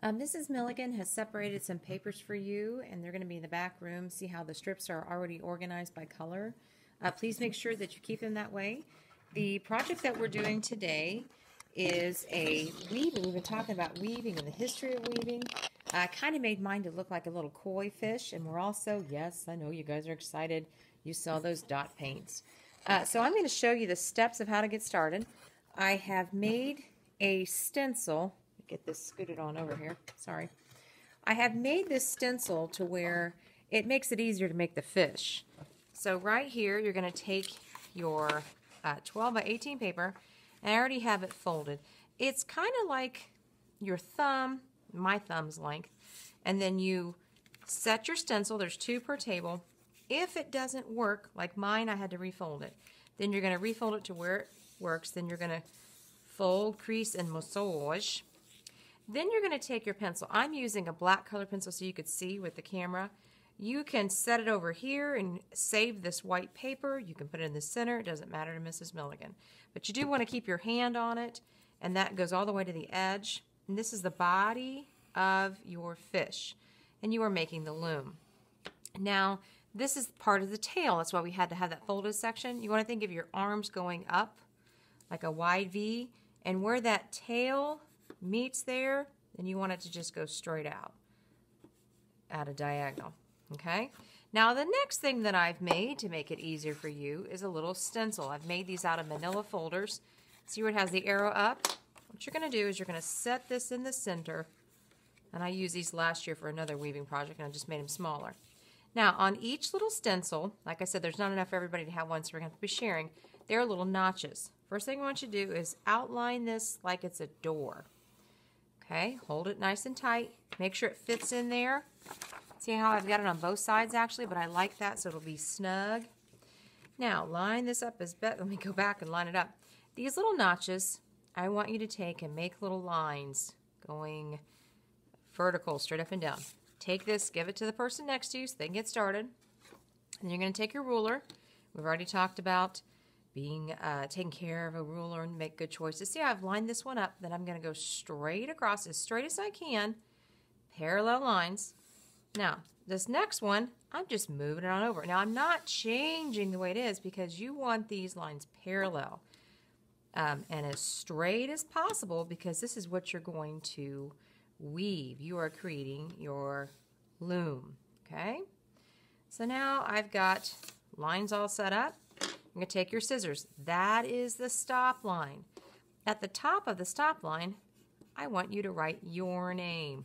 Mrs. Milligan has separated some papers for you, and they're going to be in the back room. See how the strips are already organized by color. Please make sure that you keep them that way. The project that we're doing today is a weaving. We've been talking about weaving and the history of weaving. I kind of made mine to look like a little koi fish, and we're also, yes, I know you guys are excited. You saw those dot paints. So I'm going to show you the steps of how to get started. I have made a stencil. Get this scooted on over here. Sorry. I have made this stencil to where it makes it easier to make the fish. So right here, you're going to take your 12 by 18 paper, and I already have it folded. It's kind of like your thumb, my thumb's length, and then you set your stencil. There's 2 per table. If it doesn't work, like mine, I had to refold it. Then you're going to refold it to where it works. Then you're going to fold, crease, and massage. Then you're going to take your pencil. I'm using a black color pencil so you could see with the camera. You can set it over here and save this white paper. You can put it in the center. It doesn't matter to Mrs. Milligan. But you do want to keep your hand on it, and that goes all the way to the edge. And this is the body of your fish, and you are making the loom. Now, this is part of the tail. That's why we had to have that folded section. You want to think of your arms going up like a wide V, and where that tail meets there, then you want it to just go straight out at a diagonal. Okay? Now the next thing that I've made to make it easier for you is a little stencil. I've made these out of manila folders. See where it has the arrow up? What you're going to do is you're going to set this in the center, and I used these last year for another weaving project, and I just made them smaller. Now on each little stencil, like I said, there's not enough for everybody to have one, so we're going to have to be sharing. There are little notches. First thing I want you to do is outline this like it's a door. Okay, hold it nice and tight. Make sure it fits in there. See how I've got it on both sides actually, but I like that so it'll be snug. Now, line this up as best. Let me go back and line it up. These little notches, I want you to take and make little lines going vertical, straight up and down. Take this, give it to the person next to you so they can get started. And you're going to take your ruler. We've already talked about being taking care of a ruler and make good choices. See how I've lined this one up? Then I'm going to go straight across as straight as I can, parallel lines. Now, this next one, I'm just moving it on over. Now, I'm not changing the way it is because you want these lines parallel and as straight as possible because this is what you're going to weave. You are creating your loom, okay? So now I've got lines all set up. You're going to take your scissors. That is the stop line. At the top of the stop line, I want you to write your name.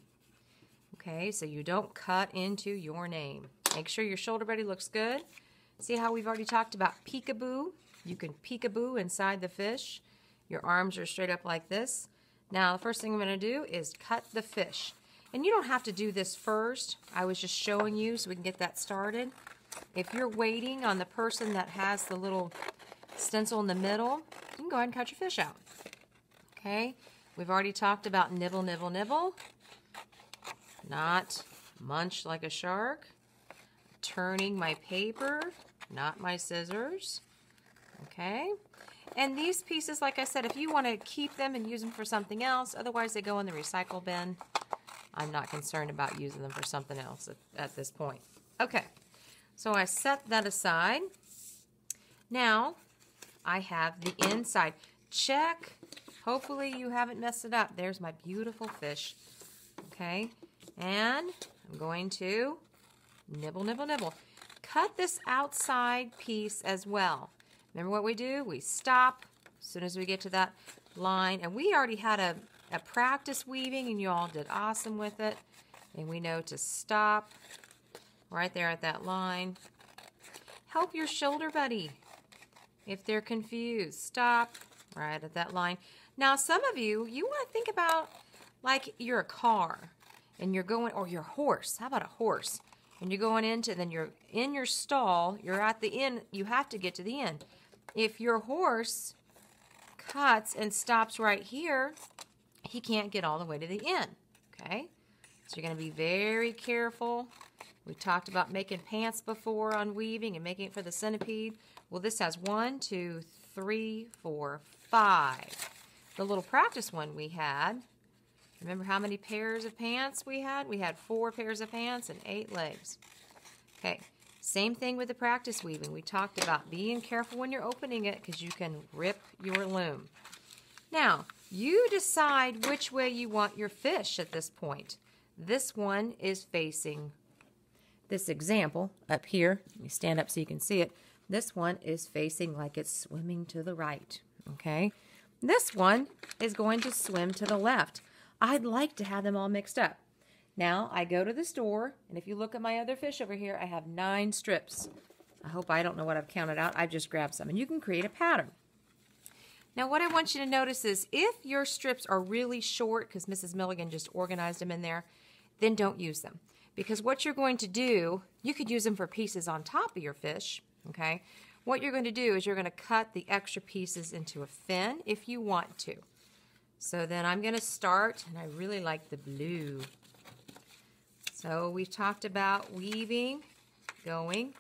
Okay, so you don't cut into your name. Make sure your shoulder buddy looks good. See how we've already talked about peekaboo? You can peekaboo inside the fish. Your arms are straight up like this. Now, the first thing I'm going to do is cut the fish. And you don't have to do this first. I was just showing you so we can get that started. If you're waiting on the person that has the little stencil in the middle, you can go ahead and cut your fish out. Okay? We've already talked about nibble, nibble, nibble. Not munch like a shark. Turning my paper, not my scissors. Okay? And these pieces, like I said, if you want to keep them and use them for something else, otherwise they go in the recycle bin. I'm not concerned about using them for something else at this point. Okay. So I set that aside. Now, I have the inside. Check. Hopefully you haven't messed it up. There's my beautiful fish. Okay. And I'm going to nibble, nibble, nibble. Cut this outside piece as well. Remember what we do? We stop as soon as we get to that line. And we already had a practice weaving, and you all did awesome with it. And we know to stop right there at that line. Help your shoulder buddy if they're confused. Stop right at that line. Now, some of you, you want to think about like you're a car and you're going, or your horse. How about a horse? And you're going into, then you're in your stall, you're at the end, you have to get to the end. If your horse cuts and stops right here, he can't get all the way to the end, okay? So you're going to be very careful. We talked about making pants before on weaving and making it for the centipede. Well, this has 1, 2, 3, 4, 5. The little practice one we had, Remember how many pairs of pants we had? We had 4 pairs of pants and 8 legs. Okay, same thing with the practice weaving. We talked about being careful when you're opening it because you can rip your loom. Now, you decide which way you want your fish at this point. This one is facing this example up here. Let me stand up so you can see it. This one is facing like it's swimming to the right, okay? This one is going to swim to the left. I'd like to have them all mixed up. Now, I go to the store, and if you look at my other fish over here, I have 9 strips. I hope I don't know what I've counted out. I've just grabbed some, and you can create a pattern. Now, what I want you to notice is if your strips are really short, because Mrs. Milligan just organized them in there, then don't use them. Because what you're going to do, you could use them for pieces on top of your fish, okay? What you're going to do is you're going to cut the extra pieces into a fin if you want to. So then I'm going to start, and I really like the blue. So we've talked about weaving, going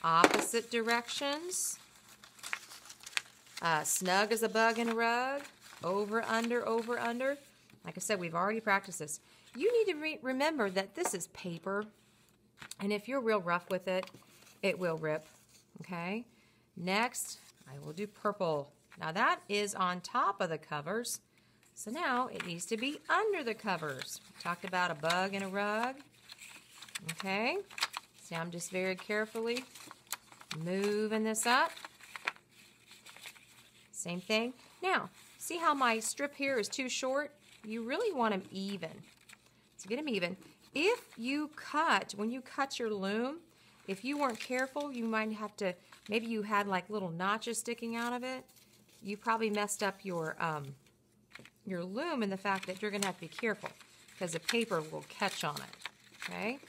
opposite directions. Snug as a bug in a rug, over, under, over, under. Like I said, we've already practiced this. You need to remember that this is paper, and if you're real rough with it, it will rip, okay? Next, I will do purple. Now that is on top of the covers, so now it needs to be under the covers. We talked about a bug in a rug, okay? See, I'm just very carefully moving this up. Same thing. Now, see how my strip here is too short? You really want them even. So get them even. If you cut, when you cut your loom, if you weren't careful, you might have to, maybe you had like little notches sticking out of it. You probably messed up your loom, and the fact that you're going to have to be careful because the paper will catch on it. Okay?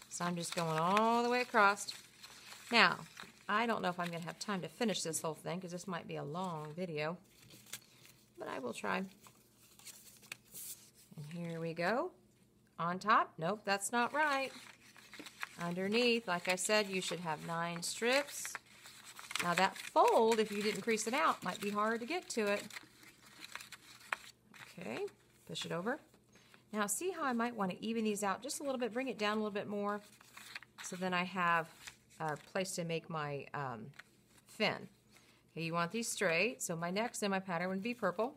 So I'm just going all the way across. Now, I don't know if I'm going to have time to finish this whole thing because this might be a long video, but I will try. And here we go. On top, nope, that's not right. Underneath, like I said, you should have 9 strips. Now that fold, if you didn't crease it out, might be hard to get to it. Okay, push it over. Now see how I might want to even these out just a little bit, bring it down a little bit more, so then I have a place to make my fin. Okay, you want these straight, so my next in my pattern would be purple.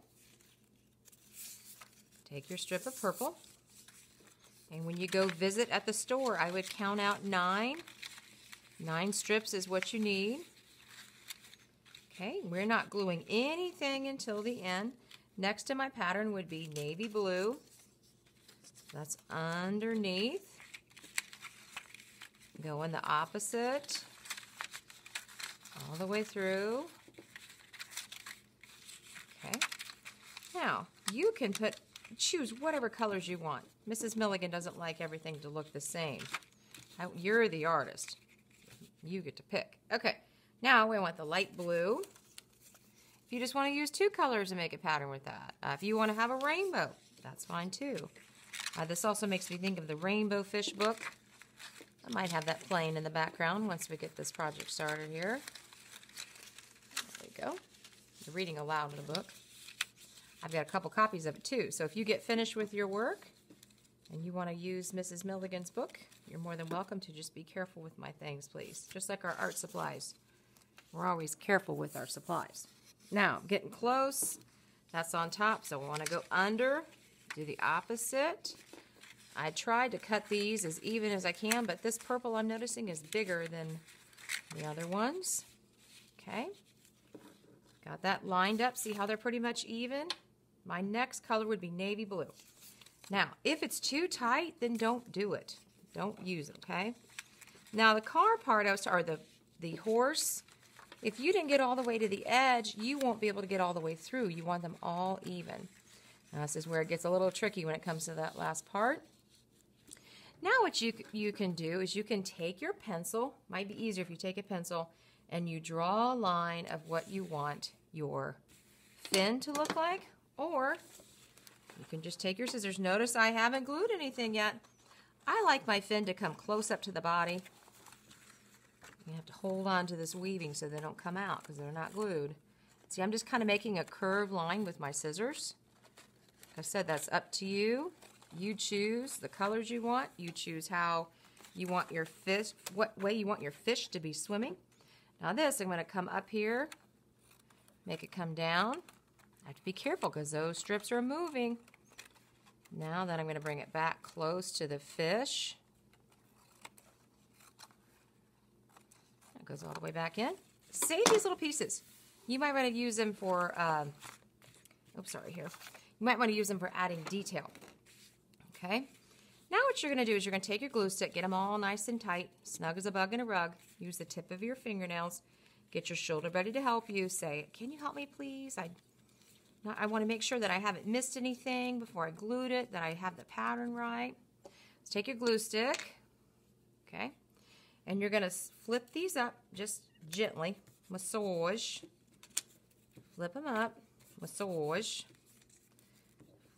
Take your strip of purple. And when you go visit at the store, I would count out 9. 9 strips is what you need. Okay, we're not gluing anything until the end. Next in my pattern would be navy blue. That's underneath. Going the opposite. All the way through. Okay. Now, you can choose whatever colors you want. Mrs. Milligan doesn't like everything to look the same. You're the artist. You get to pick. Okay, now we want the light blue. If you just want to use 2 colors and make a pattern with that. If you want to have a rainbow, that's fine too. This also makes me think of the Rainbow Fish book. I might have that playing in the background once we get this project started here. There we go. You're reading aloud in the book. I've got a couple copies of it too, so if you get finished with your work and you want to use Mrs. Milligan's book, you're more than welcome to. Just be careful with my things, please. Just like our art supplies. We're always careful with our supplies. Now, getting close. That's on top, so we want to go under, do the opposite. I tried to cut these as even as I can, but this purple I'm noticing is bigger than the other ones. Okay. Got that lined up. See how they're pretty much even? My next color would be navy blue. Now, if it's too tight, then don't do it. Don't use it, okay? Now, the car part, or the horse, if you didn't get all the way to the edge, you won't be able to get all the way through. You want them all even. Now, this is where it gets a little tricky when it comes to that last part. Now, what you can do is you can take your pencil. Might be easier if you take a pencil and you draw a line of what you want your fin to look like, or you can just take your scissors. Notice I haven't glued anything yet. I like my fin to come close up to the body. You have to hold on to this weaving so they don't come out because they're not glued. See, I'm just kind of making a curved line with my scissors. I said, that's up to you. You choose the colors you want. You choose how you want your fish, what way you want your fish to be swimming. Now this, I'm going to come up here, make it come down. I have to be careful because those strips are moving. Now then I'm going to bring it back close to the fish. It goes all the way back in. Save these little pieces. You might want to use them for, oops, sorry here. You might want to use them for adding detail. Okay? Now what you're going to do is you're going to take your glue stick, get them all nice and tight, snug as a bug in a rug. Use the tip of your fingernails. Get your shoulder buddy to help you. Say, can you help me please? I want to make sure that I haven't missed anything before I glued it, that I have the pattern right. So take your glue stick, okay, and you're going to flip these up just gently. Massage. Flip them up. Massage.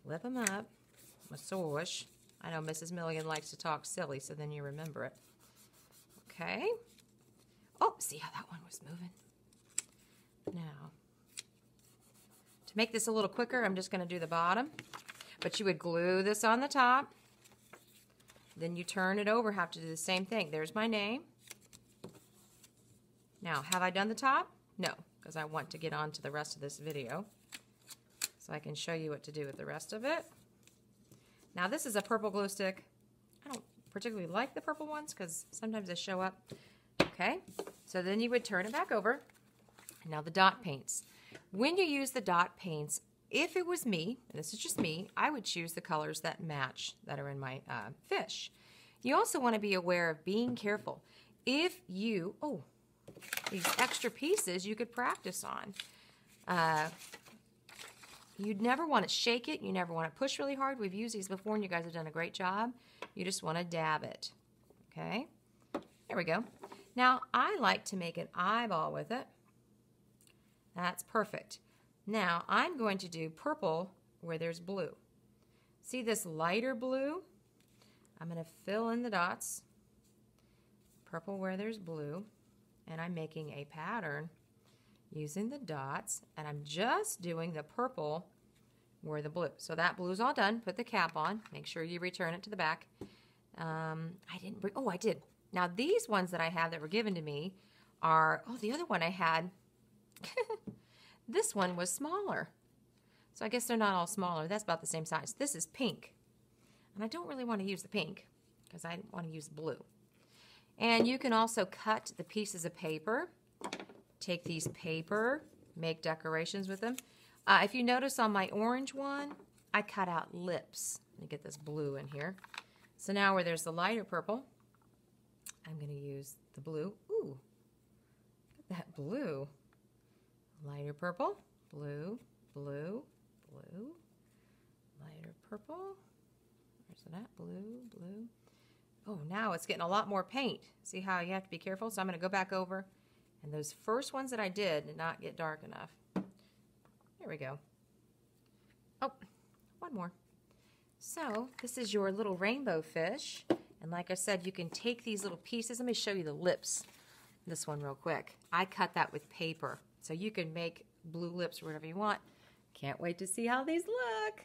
Flip them up. Massage. I know Mrs. Milligan likes to talk silly, so then you remember it. Okay. Oh, see how that one was moving? Now, to make this a little quicker, I'm just going to do the bottom. But you would glue this on the top. Then you turn it over, have to do the same thing. There's my name. Now, have I done the top? No, because I want to get on to the rest of this video. So I can show you what to do with the rest of it. Now, this is a purple glue stick. I don't particularly like the purple ones because sometimes they show up. Okay, so then you would turn it back over. Now the dot paints. When you use the dot paints, if it was me, and this is just me, I would choose the colors that match, that are in my fish. You also want to be aware of being careful. If you, these extra pieces you could practice on. You'd never want to shake it. You never want to push really hard. We've used these before and you guys have done a great job. You just want to dab it. Okay, there we go. Now, I like to make an eyeball with it. That's perfect. Now, I'm going to do purple where there's blue. See this lighter blue? I'm going to fill in the dots. Purple where there's blue. And I'm making a pattern using the dots. And I'm just doing the purple where the blue. So that blue's all done. Put the cap on. Make sure you return it to the back. I didn't bring, I did. Now, these ones that I have that were given to me are, the other one I had, this one was smaller. So I guess they're not all smaller. That's about the same size. This is pink. And I don't really want to use the pink because I want to use blue. And you can also cut the pieces of paper. Take these paper, make decorations with them. If you notice on my orange one, I cut out lips. Let me get this blue in here. So now where there's the lighter purple, I'm going to use the blue. Ooh, look at that blue. Lighter purple, blue, blue, blue, lighter purple. Where's it at? Blue, blue. Oh, now it's getting a lot more paint. See how you have to be careful? So I'm going to go back over. And those first ones that I did not get dark enough. There we go. Oh, one more. So this is your little rainbow fish. And like I said, you can take these little pieces. Let me show you the lips. This one real quick. I cut that with paper. So you can make blue lips or whatever you want. Can't wait to see how these look.